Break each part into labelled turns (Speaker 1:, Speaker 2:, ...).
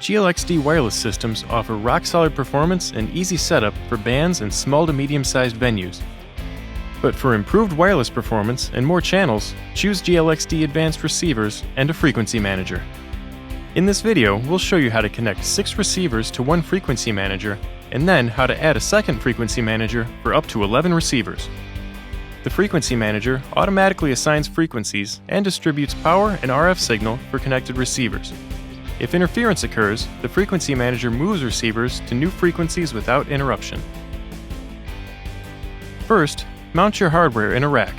Speaker 1: GLX-D wireless systems offer rock-solid performance and easy setup for bands and small to medium-sized venues. But for improved wireless performance and more channels, choose GLX-D Advanced receivers and a frequency manager. In this video, we'll show you how to connect 6 receivers to one frequency manager, and then how to add a second frequency manager for up to 11 receivers. The frequency manager automatically assigns frequencies and distributes power and RF signal for connected receivers. If interference occurs, the frequency manager moves receivers to new frequencies without interruption. First, mount your hardware in a rack.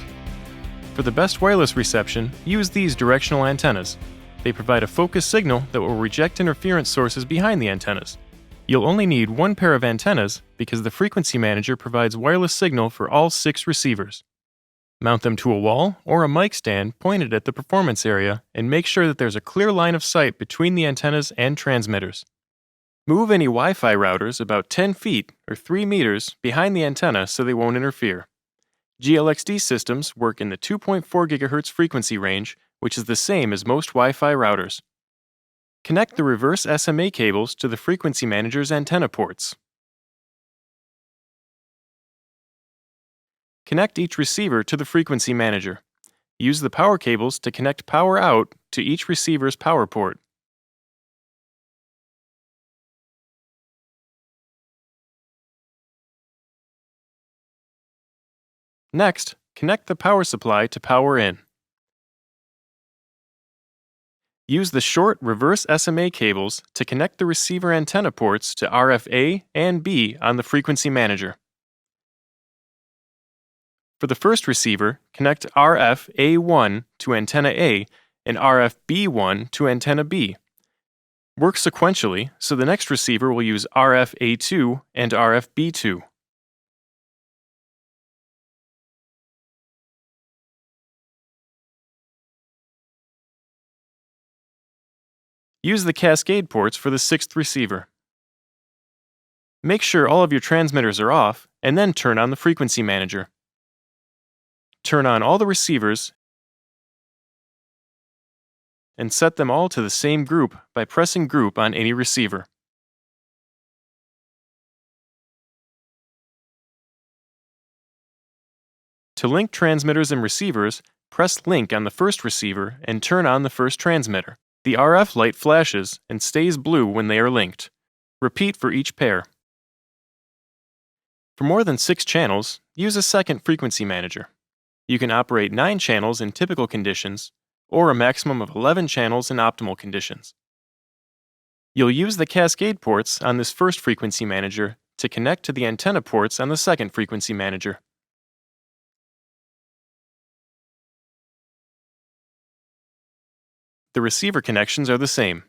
Speaker 1: For the best wireless reception, use these directional antennas. They provide a focused signal that will reject interference sources behind the antennas. You'll only need one pair of antennas because the frequency manager provides wireless signal for all 6 receivers. Mount them to a wall or a mic stand pointed at the performance area and make sure that there's a clear line of sight between the antennas and transmitters. Move any Wi-Fi routers about 10 feet or 3 meters behind the antenna so they won't interfere. GLX-D systems work in the 2.4 GHz frequency range, which is the same as most Wi-Fi routers. Connect the reverse SMA cables to the frequency manager's antenna ports. Connect each receiver to the frequency manager. Use the power cables to connect power out to each receiver's power port. Next, connect the power supply to power in. Use the short reverse SMA cables to connect the receiver antenna ports to RF A and B on the frequency manager. For the first receiver, connect RF A1 to antenna A and RF B1 to antenna B. Work sequentially, so the next receiver will use RF A2 and RF B2. Use the cascade ports for the 6th receiver. Make sure all of your transmitters are off, and then turn on the frequency manager. Turn on all the receivers and set them all to the same group by pressing group on any receiver. To link transmitters and receivers, press link on the first receiver and turn on the first transmitter. The RF light flashes and stays blue when they are linked. Repeat for each pair. For more than 6 channels, use a second frequency manager. You can operate 9 channels in typical conditions, or a maximum of 11 channels in optimal conditions. You'll use the cascade ports on this first frequency manager to connect to the antenna ports on the second frequency manager. The receiver connections are the same.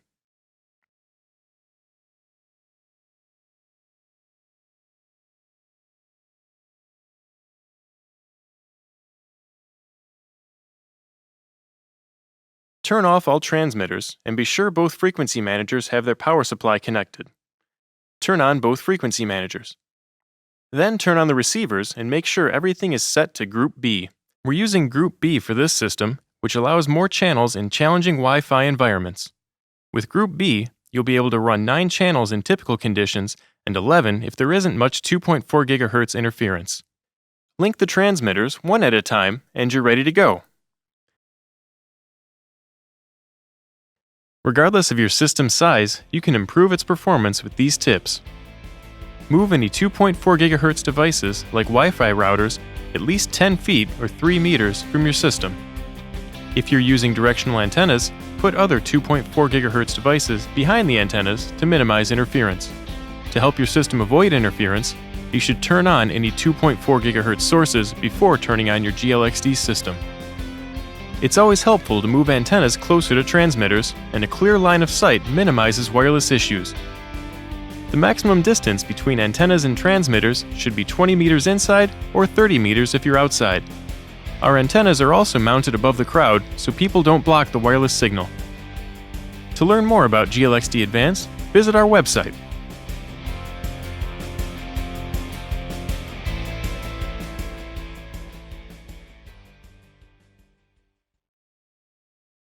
Speaker 1: Turn off all transmitters and be sure both frequency managers have their power supply connected. Turn on both frequency managers. Then turn on the receivers and make sure everything is set to Group B. We're using Group B for this system, which allows more channels in challenging Wi-Fi environments. With Group B, you'll be able to run 9 channels in typical conditions and 11 if there isn't much 2.4 GHz interference. Link the transmitters one at a time and you're ready to go. Regardless of your system size, you can improve its performance with these tips. Move any 2.4 GHz devices, like Wi-Fi routers, at least 10 feet or 3 meters from your system. If you're using directional antennas, put other 2.4 GHz devices behind the antennas to minimize interference. To help your system avoid interference, you should turn on any 2.4 GHz sources before turning on your GLX-D system. It's always helpful to move antennas closer to transmitters, and a clear line of sight minimizes wireless issues. The maximum distance between antennas and transmitters should be 20 meters inside or 30 meters if you're outside. Our antennas are also mounted above the crowd so people don't block the wireless signal. To learn more about GLX-D Advanced, visit our website